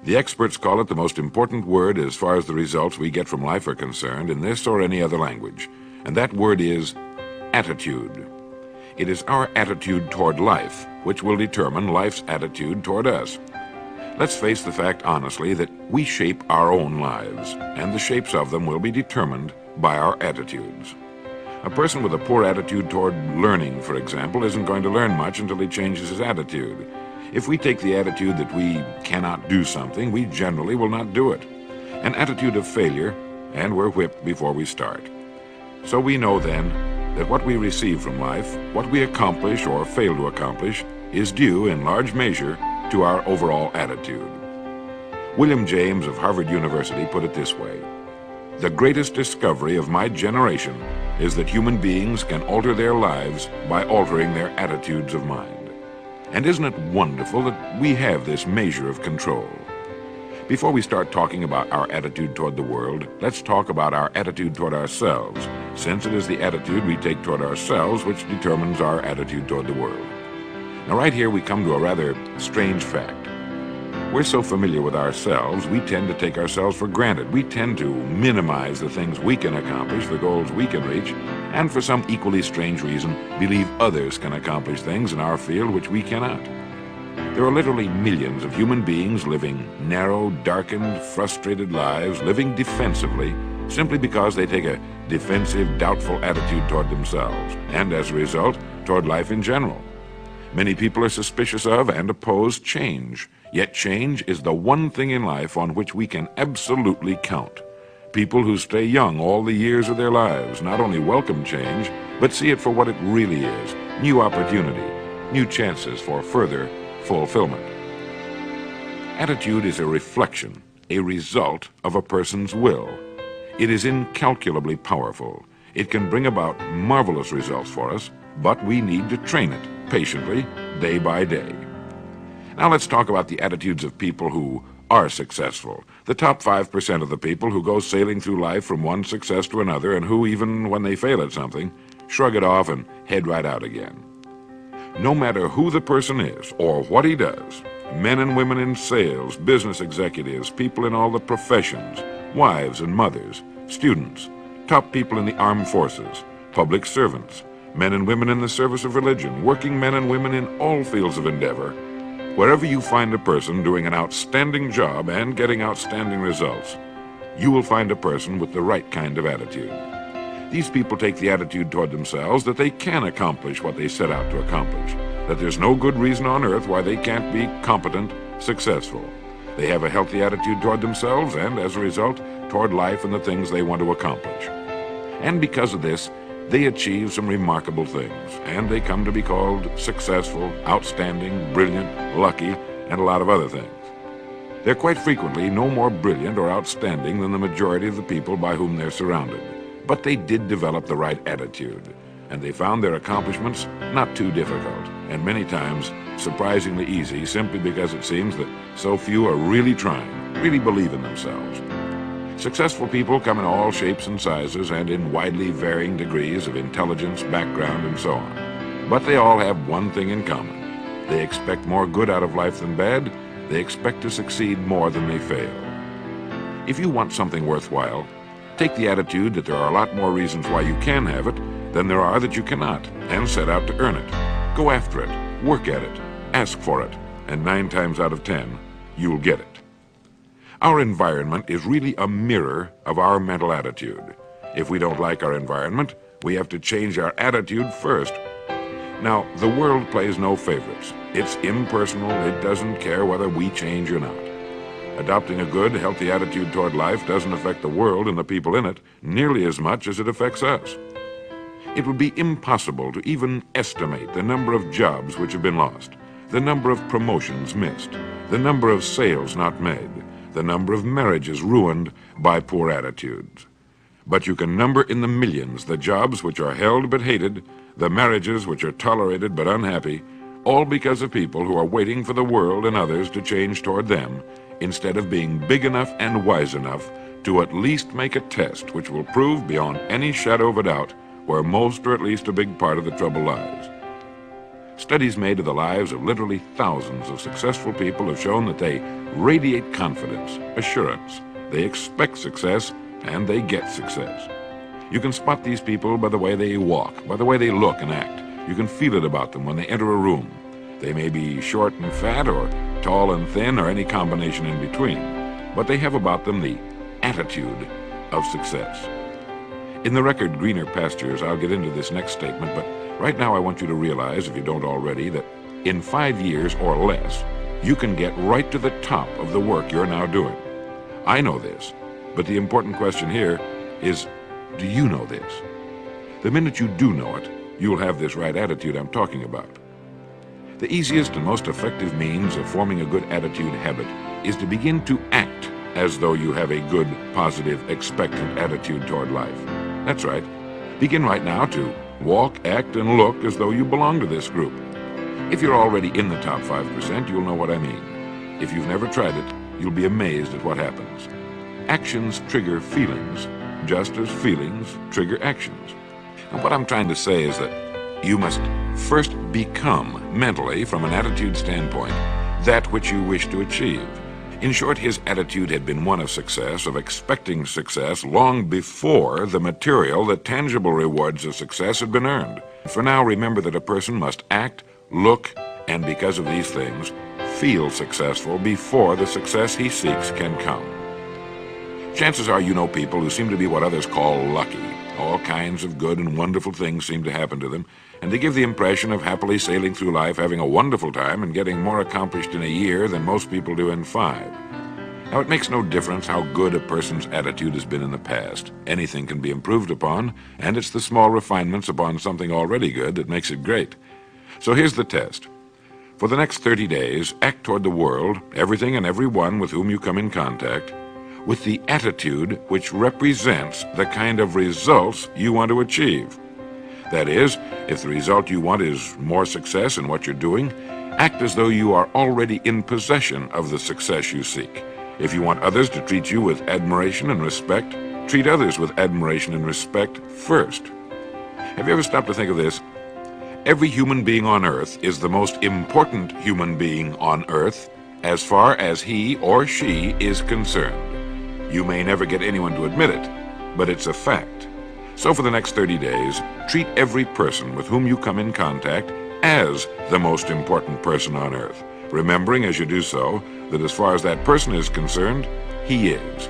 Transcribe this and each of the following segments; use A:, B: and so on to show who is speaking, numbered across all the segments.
A: The experts call it the most important word as far as the results we get from life are concerned in this or any other language, and that word is attitude. It is our attitude toward life which will determine life's attitude toward us. Let's face the fact honestly that we shape our own lives, and the shapes of them will be determined by our attitudes. A person with a poor attitude toward learning, for example, isn't going to learn much until he changes his attitude. If we take the attitude that we cannot do something, we generally will not do it. An attitude of failure, and we're whipped before we start. So we know then that what we receive from life, what we accomplish or fail to accomplish, is due in large measure to our overall attitude. William James of Harvard University put it this way: "The greatest discovery of my generation is that human beings can alter their lives by altering their attitudes of mind." And isn't it wonderful that we have this measure of control? Before we start talking about our attitude toward the world, let's talk about our attitude toward ourselves, since it is the attitude we take toward ourselves which determines our attitude toward the world. Now right here we come to a rather strange fact. We're so familiar with ourselves, we tend to take ourselves for granted. We tend to minimize the things we can accomplish, the goals we can reach, and for some equally strange reason, believe others can accomplish things in our field which we cannot. There are literally millions of human beings living narrow, darkened, frustrated lives, living defensively, simply because they take a defensive, doubtful attitude toward themselves, and as a result, toward life in general. Many people are suspicious of and oppose change. Yet change is the one thing in life on which we can absolutely count. People who stay young all the years of their lives not only welcome change, but see it for what it really is: new opportunity, new chances for further fulfillment. Attitude is a reflection, a result of a person's will. It is incalculably powerful. It can bring about marvelous results for us, but we need to train it patiently, day by day. Now let's talk about the attitudes of people who are successful. The top 5% of the people who go sailing through life from one success to another, and who, even when they fail at something, shrug it off and head right out again. No matter who the person is or what he does, men and women in sales, business executives, people in all the professions, wives and mothers, students, top people in the armed forces, public servants, men and women in the service of religion, working men and women in all fields of endeavor, wherever you find a person doing an outstanding job and getting outstanding results, you will find a person with the right kind of attitude. These people take the attitude toward themselves that they can accomplish what they set out to accomplish, that there's no good reason on earth why they can't be competent, successful. They have a healthy attitude toward themselves and, as a result, toward life and the things they want to accomplish. And because of this, they achieve some remarkable things, and they come to be called successful, outstanding, brilliant, lucky, and a lot of other things. They're quite frequently no more brilliant or outstanding than the majority of the people by whom they're surrounded. But they did develop the right attitude, and they found their accomplishments not too difficult, and many times surprisingly easy, simply because it seems that so few are really trying, really believe in themselves. Successful people come in all shapes and sizes and in widely varying degrees of intelligence, background, and so on. But they all have one thing in common. They expect more good out of life than bad. They expect to succeed more than they fail. If you want something worthwhile, take the attitude that there are a lot more reasons why you can have it than there are that you cannot, and set out to earn it. Go after it, work at it, ask for it, and 9 times out of 10, you'll get it. Our environment is really a mirror of our mental attitude. If we don't like our environment, we have to change our attitude first. Now, the world plays no favorites. It's impersonal. It doesn't care whether we change or not. Adopting a good, healthy attitude toward life doesn't affect the world and the people in it nearly as much as it affects us. It would be impossible to even estimate the number of jobs which have been lost, the number of promotions missed, the number of sales not made, the number of marriages ruined by poor attitudes. But you can number in the millions the jobs which are held but hated, the marriages which are tolerated but unhappy, all because of people who are waiting for the world and others to change toward them, instead of being big enough and wise enough to at least make a test which will prove beyond any shadow of a doubt where most or at least a big part of the trouble lies. Studies made of the lives of literally thousands of successful people have shown that they radiate confidence, assurance, they expect success, and they get success. You can spot these people by the way they walk, by the way they look and act. You can feel it about them when they enter a room. They may be short and fat, or tall and thin, or any combination in between, but they have about them the attitude of success. In the record Greener Pastures, I'll get into this next statement, but right now I want you to realize, if you don't already, that in 5 years or less, you can get right to the top of the work you're now doing. I know this, but the important question here is, do you know this? The minute you do know it, you'll have this right attitude I'm talking about. The easiest and most effective means of forming a good attitude habit is to begin to act as though you have a good, positive, expectant attitude toward life. That's right. Begin right now to walk, act, and look as though you belong to this group. If you're already in the top 5%, you'll know what I mean. If you've never tried it, you'll be amazed at what happens. Actions trigger feelings, just as feelings trigger actions. And what I'm trying to say is that you must first become, mentally, from an attitude standpoint, that which you wish to achieve. In short, his attitude had been one of success, of expecting success, long before the material, the tangible rewards of success had been earned. For now, remember that a person must act, look, and because of these things, feel successful before the success he seeks can come. Chances are you know people who seem to be what others call lucky. All kinds of good and wonderful things seem to happen to them, and they give the impression of happily sailing through life, having a wonderful time, and getting more accomplished in a year than most people do in 5. Now, it makes no difference how good a person's attitude has been in the past. Anything can be improved upon, and it's the small refinements upon something already good that makes it great. So here's the test. For the next 30 days, act toward the world, everything and everyone with whom you come in contact, with the attitude which represents the kind of results you want to achieve. That is, if the result you want is more success in what you're doing, act as though you are already in possession of the success you seek. If you want others to treat you with admiration and respect, treat others with admiration and respect first. Have you ever stopped to think of this? Every human being on earth is the most important human being on earth as far as he or she is concerned. You may never get anyone to admit it, but it's a fact. So for the next 30 days, treat every person with whom you come in contact as the most important person on earth, remembering as you do so that as far as that person is concerned, he is.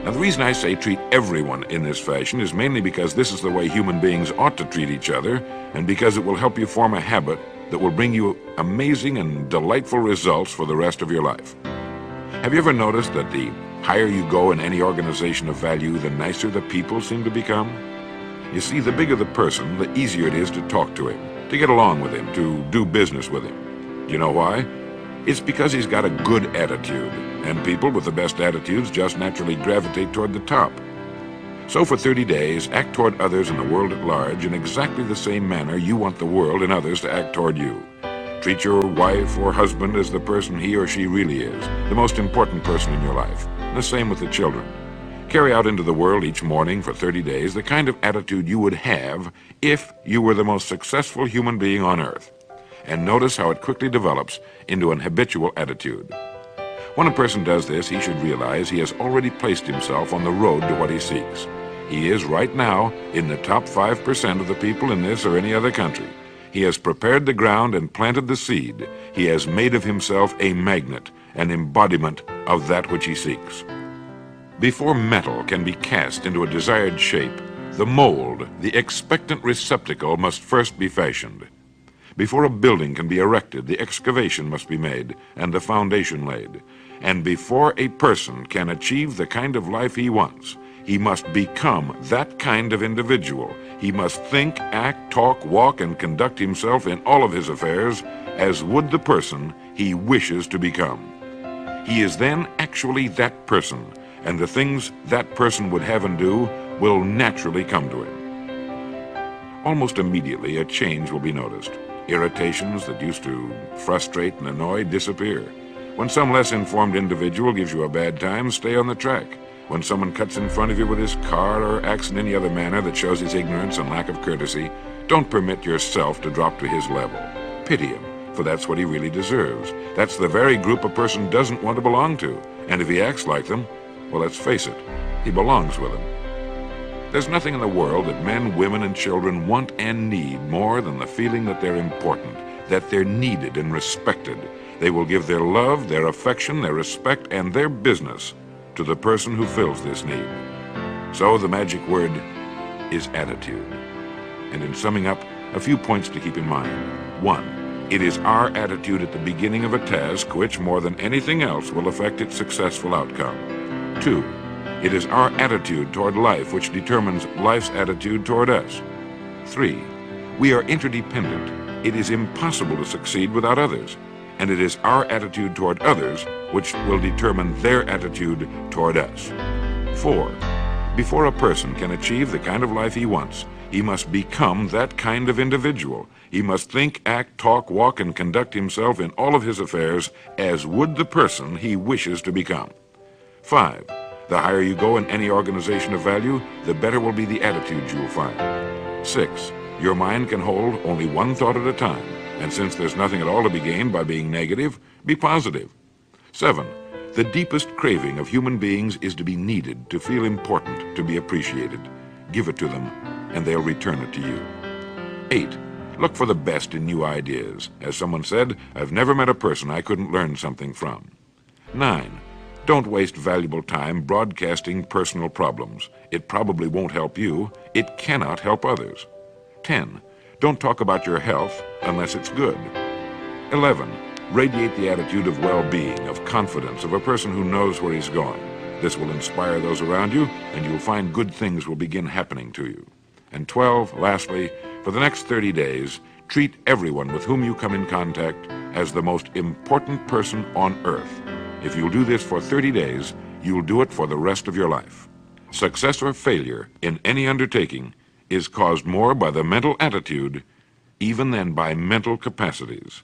A: Now, the reason I say treat everyone in this fashion is mainly because this is the way human beings ought to treat each other, and because it will help you form a habit that will bring you amazing and delightful results for the rest of your life. Have you ever noticed that the higher you go in any organization of value, the nicer the people seem to become? You see, the bigger the person, the easier it is to talk to him, to get along with him, to do business with him. Do you know why? It's because he's got a good attitude, and people with the best attitudes just naturally gravitate toward the top. So for 30 days, act toward others and the world at large in exactly the same manner you want the world and others to act toward you. Treat your wife or husband as the person he or she really is, the most important person in your life. The same with the children. Carry out into the world each morning for 30 days the kind of attitude you would have if you were the most successful human being on earth. And notice how it quickly develops into an habitual attitude. When a person does this, he should realize he has already placed himself on the road to what he seeks. He is right now in the top 5% of the people in this or any other country. He has prepared the ground and planted the seed. He has made of himself a magnet, an embodiment of that which he seeks. Before metal can be cast into a desired shape, the mold, the expectant receptacle, must first be fashioned. Before a building can be erected, the excavation must be made and the foundation laid. And before a person can achieve the kind of life he wants, he must become that kind of individual. He must think, act, talk, walk, and conduct himself in all of his affairs as would the person he wishes to become. He is then actually that person, and the things that person would have and do will naturally come to him. Almost immediately, a change will be noticed. Irritations that used to frustrate and annoy disappear. When some less informed individual gives you a bad time, stay on the track. When someone cuts in front of you with his car or acts in any other manner that shows his ignorance and lack of courtesy, don't permit yourself to drop to his level. pity him, for that's what he really deserves. That's the very group a person doesn't want to belong to. And if he acts like them, well, let's face it, he belongs with them. There's nothing in the world that men, women, and children want and need more than the feeling that they're important, that they're needed and respected. They will give their love, their affection, their respect, and their business to the person who fills this need. So the magic word is attitude. And in summing up, a few points to keep in mind. 1. It is our attitude at the beginning of a task which, more than anything else, will affect its successful outcome. 2. It is our attitude toward life which determines life's attitude toward us. 3. We are interdependent. It is impossible to succeed without others. And it is our attitude toward others which will determine their attitude toward us. 4. Before a person can achieve the kind of life he wants, he must become that kind of individual. He must think, act, talk, walk, and conduct himself in all of his affairs as would the person he wishes to become. 5. The higher you go in any organization of value, the better will be the attitudes you will find. 6. Your mind can hold only one thought at a time, and since there's nothing at all to be gained by being negative, be positive. 7. The deepest craving of human beings is to be needed, to feel important, to be appreciated. Give it to them, and they'll return it to you. 8. Look for the best in new ideas. As someone said, I've never met a person I couldn't learn something from. 9. Don't waste valuable time broadcasting personal problems. It probably won't help you. It cannot help others. 10. Don't talk about your health unless it's good. 11. Radiate the attitude of well-being, of confidence, of a person who knows where he's going. This will inspire those around you, and you'll find good things will begin happening to you. And 12, lastly, for the next 30 days, treat everyone with whom you come in contact as the most important person on earth. If you'll do this for 30 days, you'll do it for the rest of your life. Success or failure in any undertaking is caused more by the mental attitude even than by mental capacities.